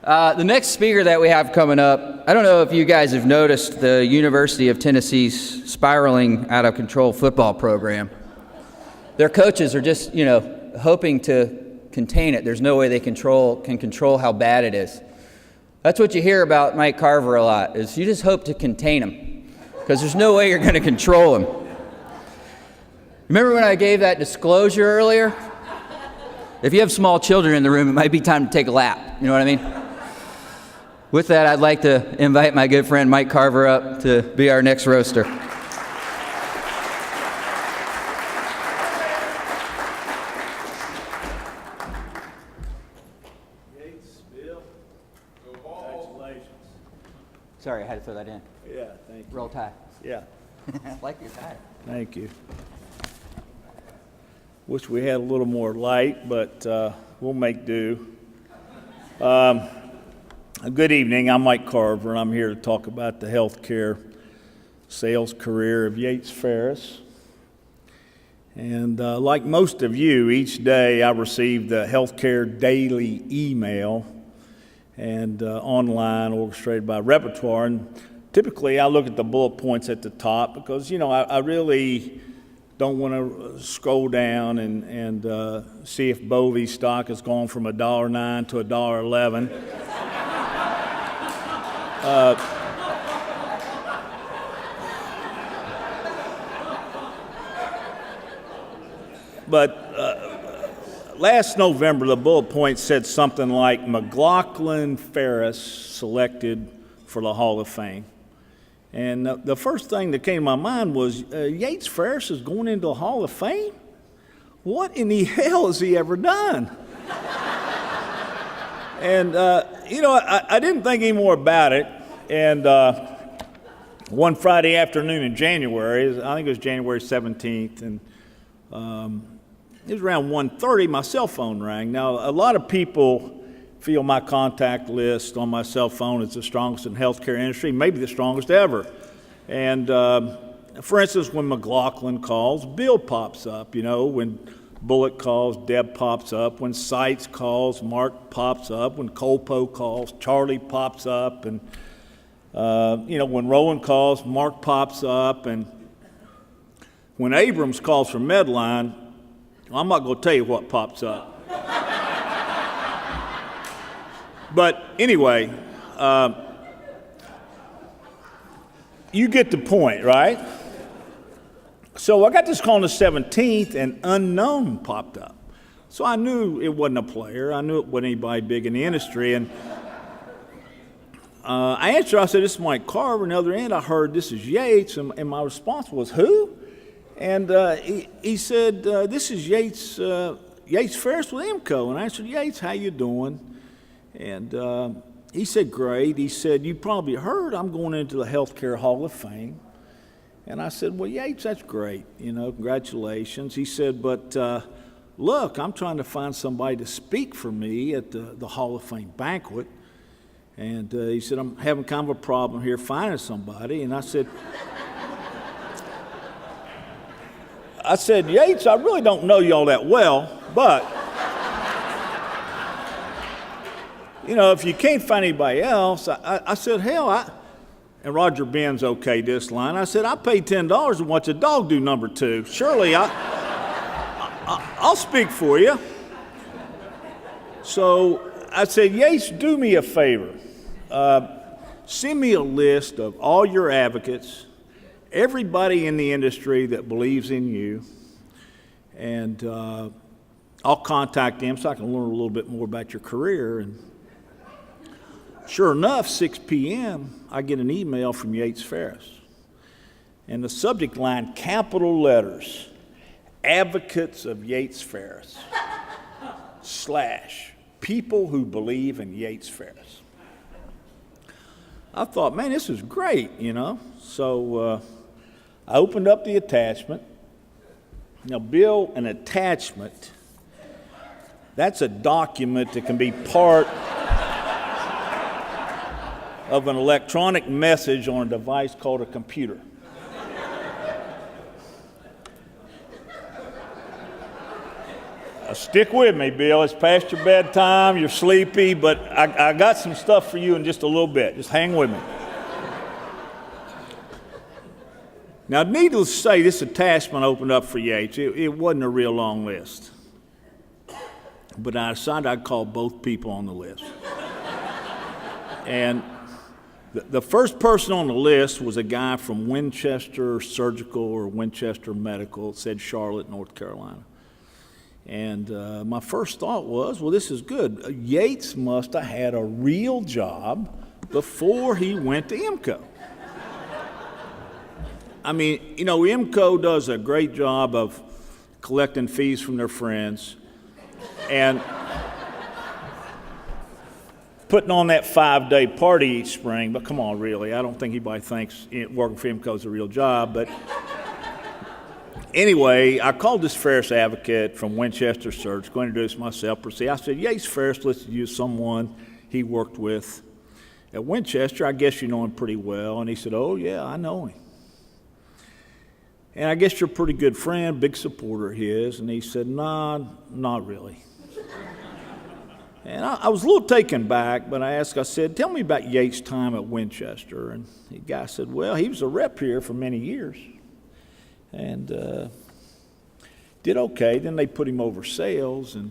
The next speaker that we have coming up, I don't know if you guys have noticed the University of Tennessee's spiraling out of control football program. Their coaches are just, hoping to contain it. There's no way they can control how bad it is. That's what you hear about Mike Carver a lot, is you just hope to contain him, because there's no way you're going to control him. Remember when I gave that disclosure earlier? If you have small children in the room, it might be time to take a lap. You know what I mean? With that, I'd like to invite my good friend Mike Carver up to be our next roaster. Yates, Bill, congratulations. Sorry, I had to throw that in. Yeah, thank you. Roll tie. Yeah, I like your tie. thank you. Wish we had a little more light, but we'll make do. Good evening. I'm Mike Carver, and I'm here to talk about the healthcare sales career of Yates Farris. And like most of you, each day I receive the healthcare daily email and online, orchestrated by Repertoire. And typically I look at the bullet points at the top because, I really don't want to scroll down and see if Bovie's stock has gone from $1.09 to $1.11. But last November, the bullet point said something like McLaughlin Farris selected for the Hall of Fame. And the first thing that came to my mind was, Yates Farris is going into the Hall of Fame? What in the hell has he ever done? And, I didn't think any more about it. And one Friday afternoon in January, I think it was January 17th, and it was around 1:30, my cell phone rang. Now, a lot of people feel my contact list on my cell phone is the strongest in the healthcare industry, maybe the strongest ever. And for instance, when McLaughlin calls, Bill pops up. When Bullet calls, Deb pops up. When Seitz calls, Mark pops up. When Colpo calls, Charlie pops up. And when Rowan calls, Mark pops up. And when Abrams calls from Medline, I'm not going to tell you what pops up. But anyway, you get the point, right? So I got this call on the 17th, and unknown popped up. So I knew it wasn't a player. I knew it wasn't anybody big in the industry. And I answered, I said, "This is Mike Carver." On the other end, I heard, "This is Yates." And my response was, "Who?" And he said, "This is Yates Farris with IMCO." And I answered, "Yates, how you doing?" And he said, "Great." He said, "You probably heard I'm going into the Healthcare Hall of Fame." And I said, "Well, Yates, that's great. Congratulations." He said, "But look, I'm trying to find somebody to speak for me at the Hall of Fame banquet." And he said, "I'm having kind of a problem here finding somebody." And I said, "Yates, I really don't know you all that well, but if you can't find anybody else," I said, "Hell, and Roger Ben's okayed this line. I said, I paid $10 to watch a dog do number 2. Surely I'll speak for you." So I said, "Yates, do me a favor. Send me a list of all your advocates, everybody in the industry that believes in you, and I'll contact them so I can learn a little bit more about your career." And sure enough, 6 p.m., I get an email from Yates Farris. And the subject line, capital letters, "Advocates of Yates Farris, / people who believe in Yates Farris." I thought, man, this is great, So I opened up the attachment. Now, Bill, an attachment, that's a document that can be part of an electronic message on a device called a computer. Stick with me, Bill. It's past your bedtime. You're sleepy, but I got some stuff for you in just a little bit. Just hang with me. Now, needless to say, this attachment opened up for Yates. It wasn't a real long list. But I decided I'd call both people on the list. And the first person on the list was a guy from Winchester Surgical or Winchester Medical. It said Charlotte, North Carolina. And my first thought was, well, this is good. Yates must have had a real job before he went to IMCO. I mean, you know, IMCO does a great job of collecting fees from their friends and putting on that 5-day party each spring. But come on, really, I don't think anybody thinks working for IMCO is a real job. But anyway, I called this Farris advocate from Winchester Surgical, going to introduce myself. I said, Yates Farris listed you as someone he worked with at Winchester. I guess you know him pretty well. And he said, oh, yeah, I know him. And I guess you're a pretty good friend, big supporter of his. And he said, nah, not really. And I was a little taken back, but I said, tell me about Yates' time at Winchester. And the guy said, well, he was a rep here for many years. And did okay. Then they put him over sales, and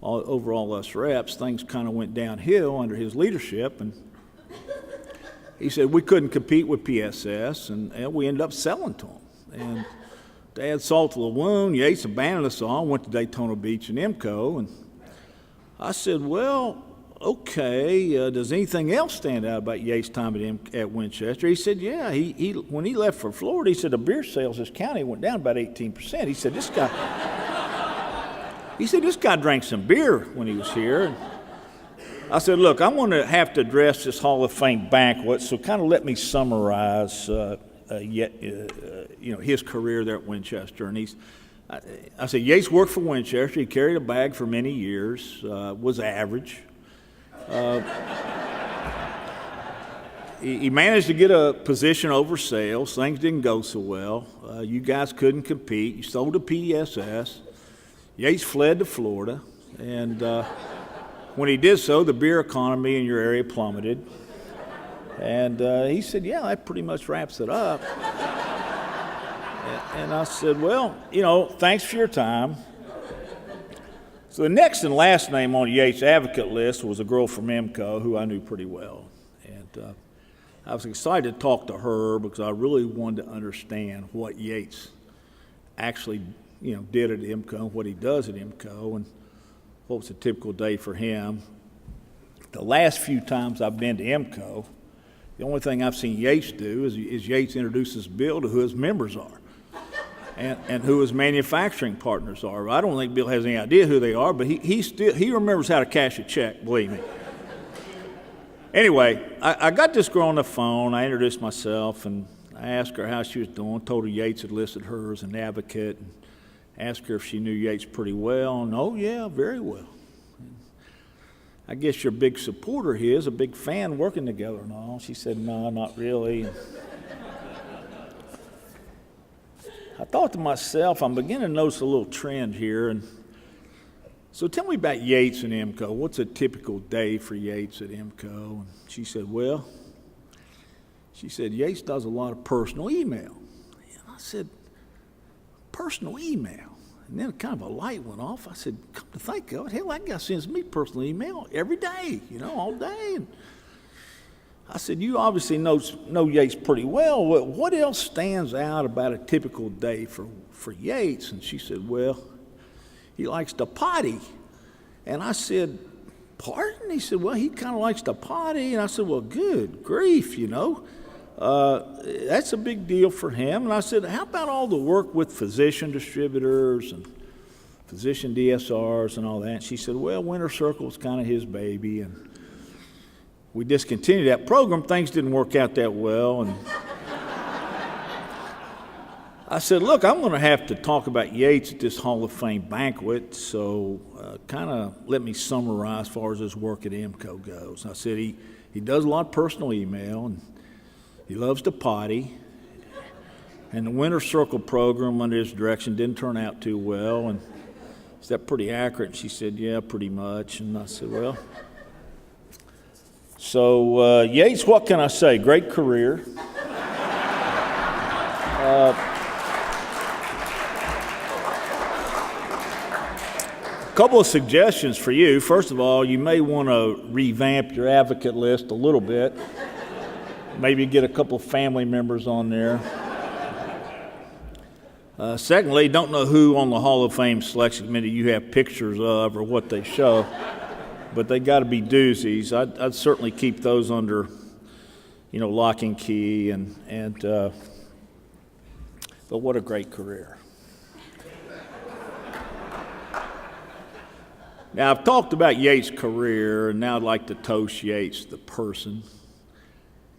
over all us reps, things kind of went downhill under his leadership. And he said we couldn't compete with PSS, and we ended up selling to him. And to add salt to the wound, Yates abandoned us all, went to Daytona Beach and IMCO. And I said, well, okay, does anything else stand out about Yates' time at Winchester? He said, yeah, when he left for Florida, he said the beer sales in this county went down about 18%. He said, this guy drank some beer when he was here. And I said, look, I'm going to have to address this Hall of Fame banquet, so kind of let me summarize his career there at Winchester. And I said, Yates worked for Winchester. He carried a bag for many years, was average. He managed to get a position over sales. Things didn't go so well. You guys couldn't compete. You sold to PSS. Yates fled to Florida. And when he did so, the beer economy in your area plummeted. And he said, yeah, that pretty much wraps it up. And I said, well, thanks for your time. So the next and last name on Yates' advocate list was a girl from IMCO who I knew pretty well. And I was excited to talk to her because I really wanted to understand what Yates actually, did at IMCO, what he does at IMCO, and what was a typical day for him. The last few times I've been to IMCO, the only thing I've seen Yates do is Yates introduces Bill to who his members are and who his manufacturing partners are. I don't think Bill has any idea who they are, but he remembers how to cash a check, believe me. Anyway, I got this girl on the phone. I introduced myself, and I asked her how she was doing, told her Yates had listed her as an advocate, and asked her if she knew Yates pretty well, and oh, yeah, very well. I guess you're a big supporter of his, a big fan working together and all. She said, no, not really. I thought to myself, I'm beginning to notice a little trend here. And so tell me about Yates and IMCO. What's a typical day for Yates at IMCO? And she said, Yates does a lot of personal email. And I said, personal email? And then kind of a light went off. I said, come to think of it, hell, that guy sends me personal email every day, all day. And I said, you obviously know Yates pretty well. What else stands out about a typical day for Yates? And she said, well, he likes to potty. And I said, pardon? He said, well, he kind of likes to potty. And I said, well, good grief, that's a big deal for him. And I said, how about all the work with physician distributors and physician DSRs and all that? And she said, well, Winter Circle was kind of his baby. And we discontinued that program. Things didn't work out that well. And I said, look, I'm going to have to talk about Yates at this Hall of Fame banquet. So kind of let me summarize as far as his work at IMCO goes. And I said, he does a lot of personal email, and he loves to potty, and the Winter Circle program under his direction didn't turn out too well. And "Is that pretty accurate?" And she said, "Yeah, pretty much." And I said, "Well, so Yates, what can I say? Great career. A couple of suggestions for you. First of all, you may want to revamp your advocate list a little bit. Maybe get a couple of family members on there. Secondly, don't know who on the Hall of Fame selection committee you have pictures of or what they show, but they got to be doozies. I'd certainly keep those under, lock and key. But what a great career. Now, I've talked about Yates' career, and now I'd like to toast Yates, the person.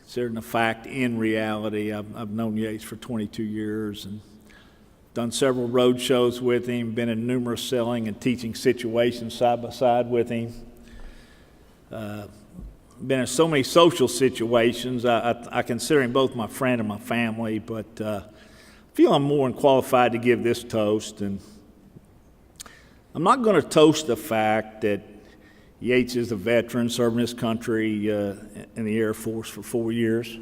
Considering the fact, in reality, I've known Yates for 22 years and done several road shows with him, been in numerous selling and teaching situations side by side with him. Been in so many social situations. I consider him both my friend and my family, but I feel I'm more than qualified to give this toast. And I'm not going to toast the fact that Yates is a veteran serving his country in the Air Force for 4 years.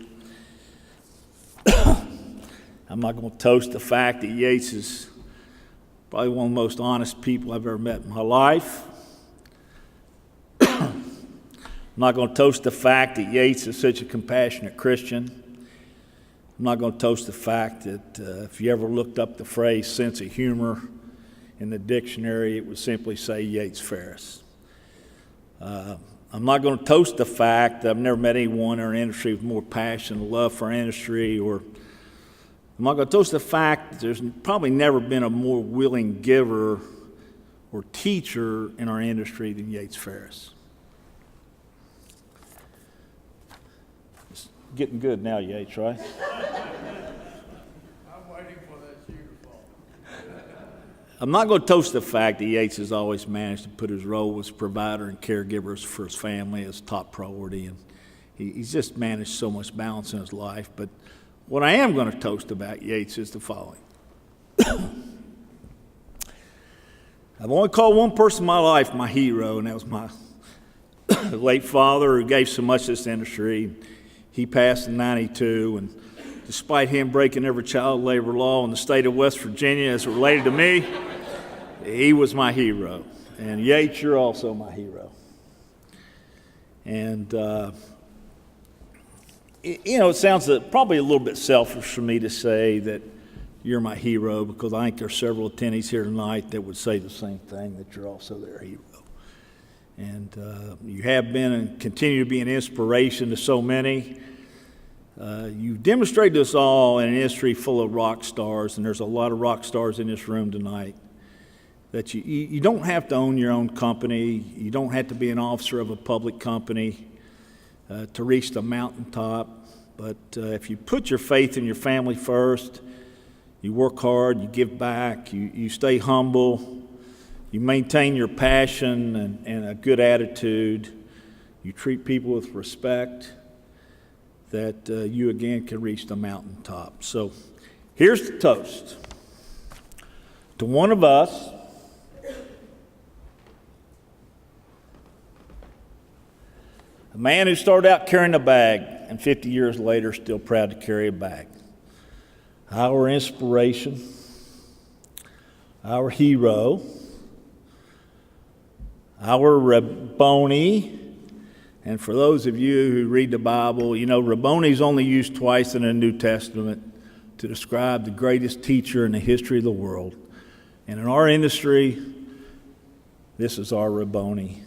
I'm not going to toast the fact that Yates is probably one of the most honest people I've ever met in my life. I'm not going to toast the fact that Yates is such a compassionate Christian. I'm not going to toast the fact that if you ever looked up the phrase sense of humor in the dictionary, it would simply say Yates Farris. I'm not going to toast the fact that I've never met anyone in our industry with more passion and love for our industry, or I'm not going to toast the fact that there's probably never been a more willing giver or teacher in our industry than Yates Farris. It's getting good now, Yates, right? I'm not going to toast the fact that Yates has always managed to put his role as provider and caregiver for his family as top priority, and he's just managed so much balance in his life. But what I am going to toast about Yates is the following. I've only called one person in my life my hero, and that was my late father, who gave so much to this industry. He passed in '92, and despite him breaking every child labor law in the state of West Virginia as it related to me, he was my hero. And Yates, you're also my hero. And, it sounds probably a little bit selfish for me to say that you're my hero, because I think there are several attendees here tonight that would say the same thing, that you're also their hero. And you have been and continue to be an inspiration to so many. You've demonstrated to us all in an industry full of rock stars, and there's a lot of rock stars in this room tonight, that you don't have to own your own company. You don't have to be an officer of a public company to reach the mountaintop. But if you put your faith in your family first, you work hard, you give back, you stay humble, you maintain your passion and a good attitude, you treat people with respect, that you again can reach the mountaintop. So here's the toast. To one of us, a man who started out carrying a bag and 50 years later still proud to carry a bag. Our inspiration, our hero, our Rabboni. And for those of you who read the Bible, Rabboni is only used twice in the New Testament to describe the greatest teacher in the history of the world. And in our industry, this is our Rabboni.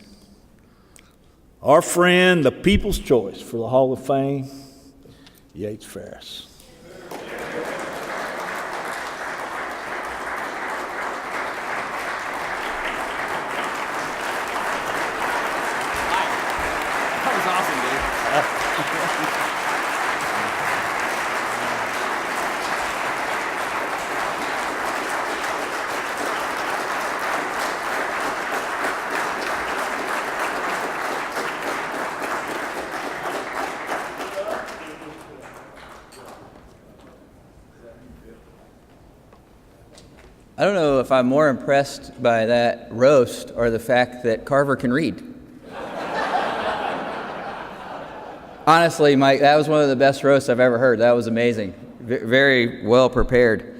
Our friend, the people's choice for the Hall of Fame, Yates Farris. I don't know if I'm more impressed by that roast or the fact that Carver can read. Honestly, Mike, that was one of the best roasts I've ever heard. That was amazing. Very well prepared.